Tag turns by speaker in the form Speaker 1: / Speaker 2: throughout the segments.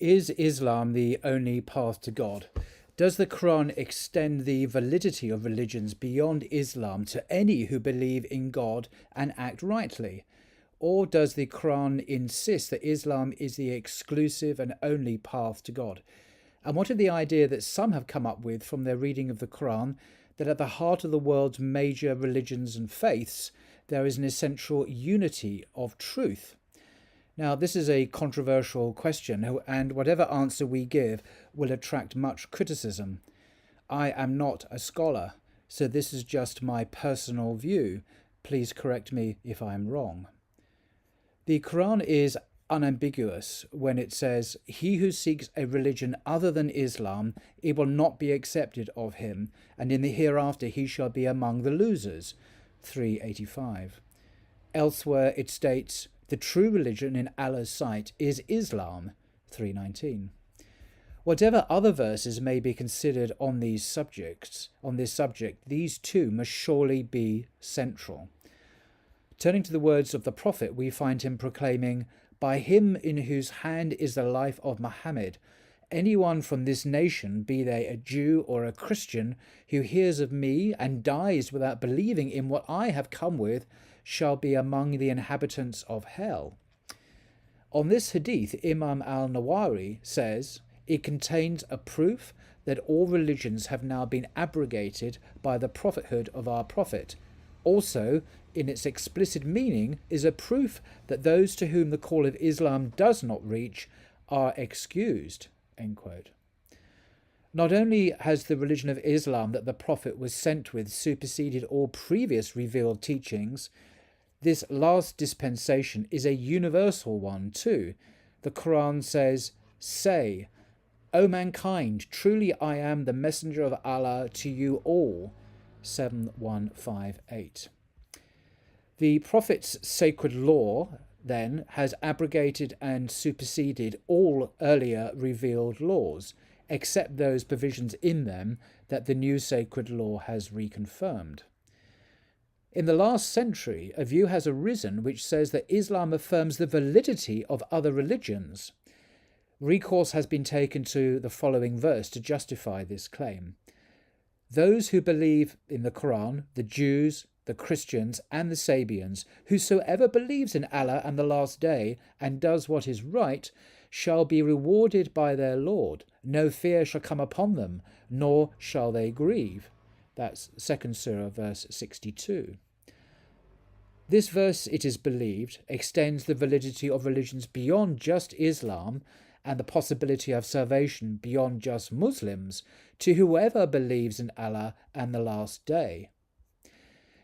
Speaker 1: Is Islam the only path to God? Does the Quran extend the validity of religions beyond Islam to any who believe in God and act rightly? Or does the Quran insist that Islam is the exclusive and only path to God? And what of the idea that some have come up with from their reading of the Quran, that at the heart of the world's major religions and faiths, there is an essential unity of truth? Now, this is a controversial question, and whatever answer we give will attract much criticism. I am not a scholar, so this is just my personal view. Please correct me if I am wrong. The Quran is unambiguous when it says, "He who seeks a religion other than Islam, it will not be accepted of him, and in the hereafter he shall be among the losers." 385. Elsewhere it states, "The true religion in Allah's sight is Islam." 319. Whatever other verses may be considered on this subject, these two must surely be central. Turning to the words of the Prophet, we find him proclaiming, "By him in whose hand is the life of Muhammad, anyone from this nation, be they a Jew or a Christian, who hears of me and dies without believing in what I have come with, shall be among the inhabitants of hell." On this hadith, Imam al-Nawawi says, "It contains a proof that all religions have now been abrogated by the prophethood of our Prophet. Also, in its explicit meaning, is a proof that those to whom the call of Islam does not reach are excused." End quote. Not only has the religion of Islam that the Prophet was sent with superseded all previous revealed teachings, this last dispensation is a universal one too. The Quran says, "Say, O mankind, truly I am the messenger of Allah to you all." 7158. The Prophet's sacred law, then, has abrogated and superseded all earlier revealed laws, except those provisions in them that the new sacred law has reconfirmed. In the last century, a view has arisen which says that Islam affirms the validity of other religions. Recourse has been taken to the following verse to justify this claim. "Those who believe in the Quran, the Jews, the Christians, and the Sabians, whosoever believes in Allah and the last day, and does what is right, shall be rewarded by their Lord. No fear shall come upon them, nor shall they grieve." That's 2nd Surah, verse 62. This verse, it is believed, extends the validity of religions beyond just Islam and the possibility of salvation beyond just Muslims to whoever believes in Allah and the last day.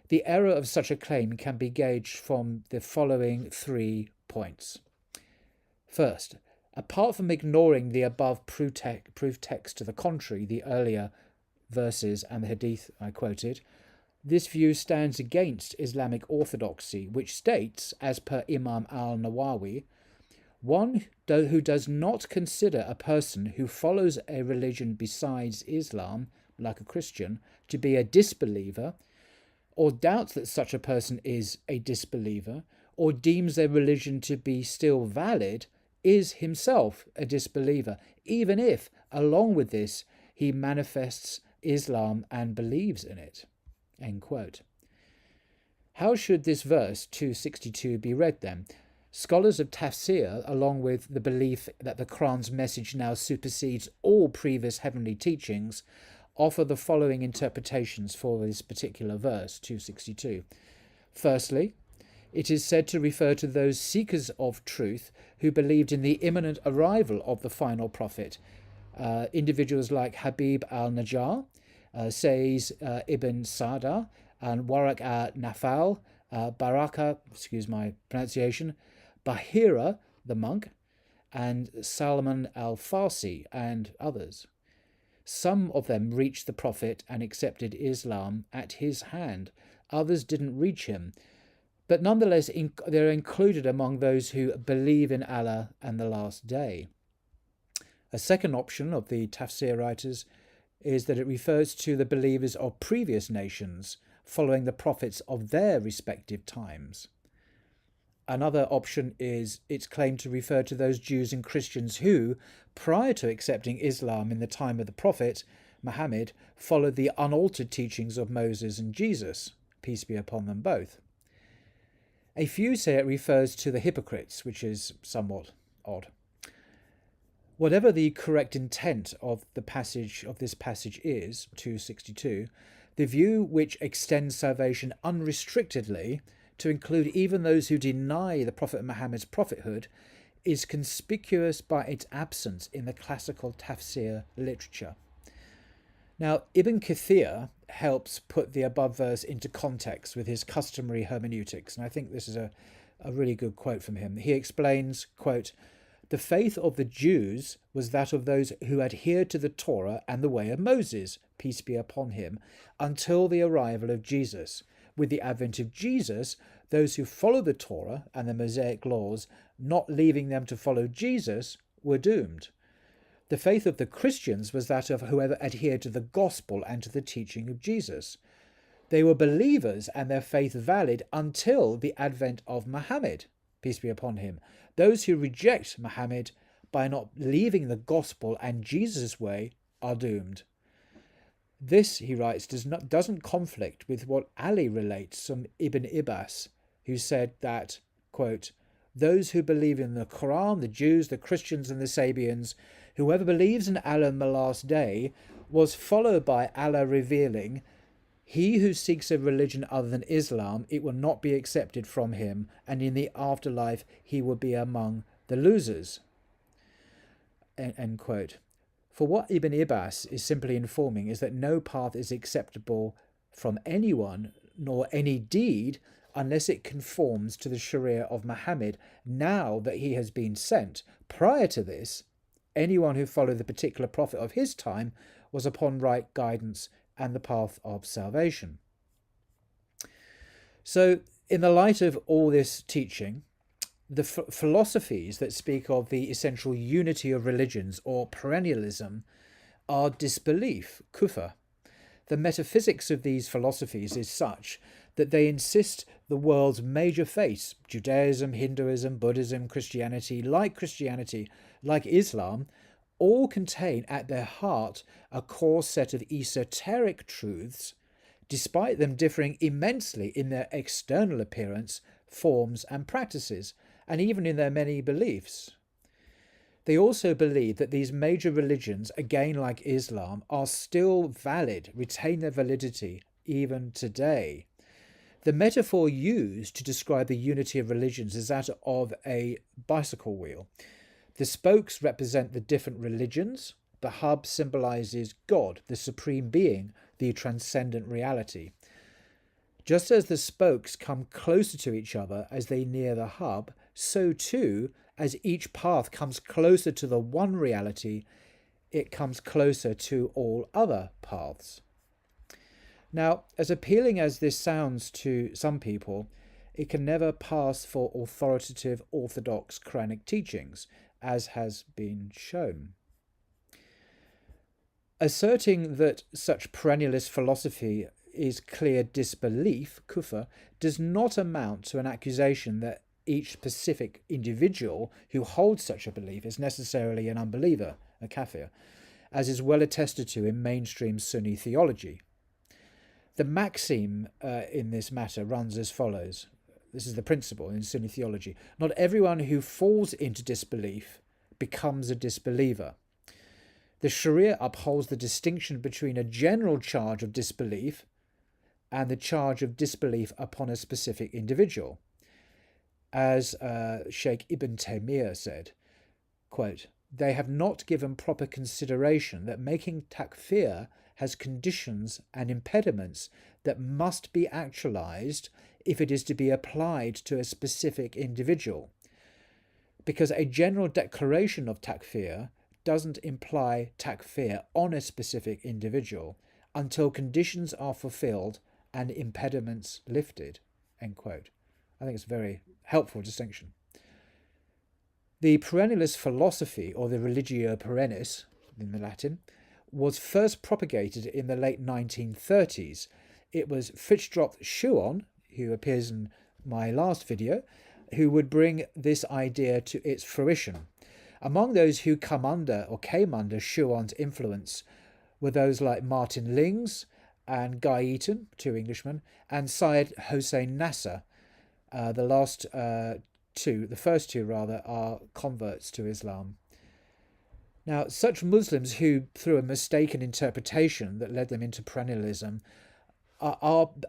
Speaker 1: The error of such a claim can be gauged from the following 3 points. First, apart from ignoring the above proof text to the contrary, the earlier verses and the hadith I quoted, this view stands against Islamic orthodoxy, which states, as per Imam al-Nawawi, "One who does not consider a person who follows a religion besides Islam, like a Christian, to be a disbeliever, or doubts that such a person is a disbeliever, or deems their religion to be still valid, is himself a disbeliever, even if, along with this, he manifests Islam and believes in it." End quote. How should this verse 262 be read then? Scholars of tafsir, along with the belief that the Quran's message now supersedes all previous heavenly teachings, offer the following interpretations for this particular verse 262. Firstly, it is said to refer to those seekers of truth who believed in the imminent arrival of the final prophet, individuals like Habib al-Najjar, Says ibn Sada, and Waraq al-Nafal, Baraka, excuse my pronunciation, Bahira, the monk, and Salman al-Farsi, and others. Some of them reached the Prophet and accepted Islam at his hand. Others didn't reach him, but nonetheless they're included among those who believe in Allah and the last day. A second option of the tafsir writers is that it refers to the believers of previous nations following the prophets of their respective times. Another option is it's claimed to refer to those Jews and Christians who, prior to accepting Islam in the time of the Prophet Muhammad, followed the unaltered teachings of Moses and Jesus, peace be upon them both. A few say it refers to the hypocrites, which is somewhat odd. Whatever the correct intent of this passage is, 262, the view which extends salvation unrestrictedly to include even those who deny the Prophet Muhammad's prophethood is conspicuous by its absence in the classical tafsir literature. Now, Ibn Kathir helps put the above verse into context with his customary hermeneutics, and I think this is a really good quote from him. He explains, quote, "The faith of the Jews was that of those who adhered to the Torah and the way of Moses, peace be upon him, until the arrival of Jesus. With the advent of Jesus, those who followed the Torah and the Mosaic laws, not leaving them to follow Jesus, were doomed. The faith of the Christians was that of whoever adhered to the gospel and to the teaching of Jesus. They were believers and their faith valid until the advent of Muhammad, peace be upon him. Those who reject Muhammad by not leaving the gospel and Jesus' way are doomed." This, he writes, doesn't conflict with what Ali relates from Ibn Abbas, who said that, quote, "Those who believe in the Quran, the Jews, the Christians and the Sabians, whoever believes in Allah on the last day, was followed by Allah revealing, he who seeks a religion other than Islam, it will not be accepted from him, and in the afterlife he will be among the losers." End quote. For what Ibn Abbas is simply informing is that no path is acceptable from anyone, nor any deed, unless it conforms to the Sharia of Muhammad now that he has been sent. Prior to this, anyone who followed the particular prophet of his time was upon right guidance and the path of salvation. So, in the light of all this teaching, the philosophies that speak of the essential unity of religions, or perennialism, are disbelief, kufr. The metaphysics of these philosophies is such that they insist the world's major faiths, Judaism, Hinduism, Buddhism, Christianity, like Islam, all contain at their heart a core set of esoteric truths, despite them differing immensely in their external appearance, forms and practices, and even in their many beliefs. They also believe that these major religions, again like Islam, are still valid, retain their validity even today. The metaphor used to describe the unity of religions is that of a bicycle wheel. The spokes represent the different religions. The hub symbolizes God, the supreme being, the transcendent reality. Just as the spokes come closer to each other as they near the hub, so too, as each path comes closer to the one reality, it comes closer to all other paths. Now, as appealing as this sounds to some people, it can never pass for authoritative orthodox Quranic teachings, as has been shown. Asserting that such perennialist philosophy is clear disbelief, kufr, does not amount to an accusation that each specific individual who holds such a belief is necessarily an unbeliever, a kafir, as is well attested to in mainstream Sunni theology. The maxim in this matter runs as follows. This is the principle in Sunni theology. Not everyone who falls into disbelief becomes a disbeliever. The Sharia upholds the distinction between a general charge of disbelief and the charge of disbelief upon a specific individual. As Sheikh Ibn Taymiyyah said, quote, "They have not given proper consideration that making takfir has conditions and impediments that must be actualized if it is to be applied to a specific individual. Because a general declaration of takfir doesn't imply takfir on a specific individual until conditions are fulfilled and impediments lifted." End quote. I think it's a very helpful distinction. The perennialist philosophy, or the religio perennis in the Latin, was first propagated in the late 1930s. It was Frithjof Schuon, who appears in my last video, who would bring this idea to its fruition. Among those who came under Schuon's influence were those like Martin Lings and Guy Eaton, two Englishmen, and Syed Hossein Nasser. The first two rather, are converts to Islam. Now, such Muslims who, through a mistaken interpretation that led them into perennialism,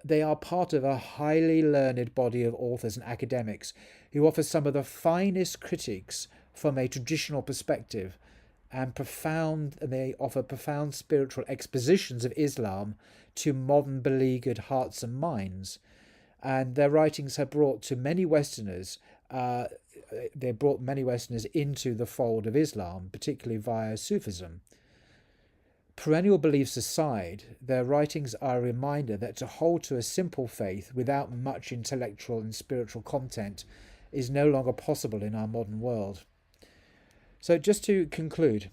Speaker 1: they are part of a highly learned body of authors and academics who offer some of the finest critiques from a traditional perspective, and they offer profound spiritual expositions of Islam to modern beleaguered hearts and minds. And their writings have brought many Westerners into the fold of Islam, particularly via Sufism. Perennial beliefs aside, their writings are a reminder that to hold to a simple faith without much intellectual and spiritual content is no longer possible in our modern world. So just to conclude,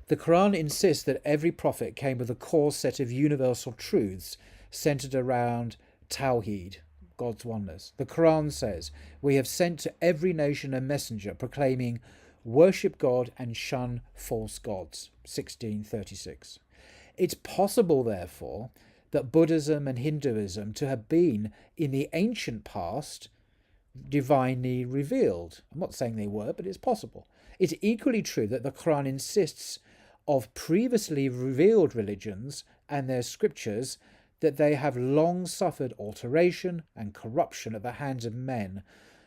Speaker 1: the Quran insists that every prophet came with a core set of universal truths centered around Tawheed, God's oneness. The Quran says, "We have sent to every nation a messenger proclaiming, worship God and shun false gods," 1636. It's possible, therefore, that Buddhism and Hinduism to have been, in the ancient past, divinely revealed. I'm not saying they were, but it's possible. It's equally true that the Quran insists of previously revealed religions and their scriptures that they have long suffered alteration and corruption at the hands of men,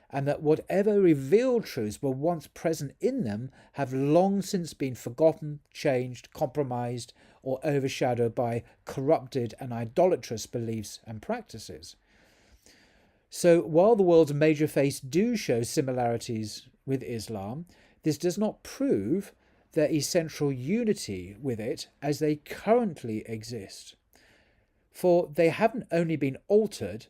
Speaker 1: and that whatever revealed truths were once present in them have long since been forgotten, changed, compromised, or overshadowed by corrupted and idolatrous beliefs and practices. So while the world's major faiths do show similarities with Islam, this does not prove their essential unity with it as they currently exist. For they haven't only been altered,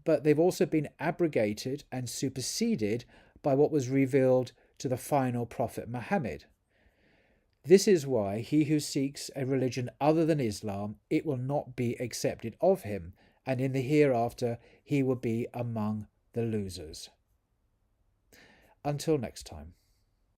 Speaker 1: but they've also been abrogated and superseded by what was revealed to the final prophet Muhammad. This is why he who seeks a religion other than Islam, it will not be accepted of him, and in the hereafter he will be among the losers. Until next time.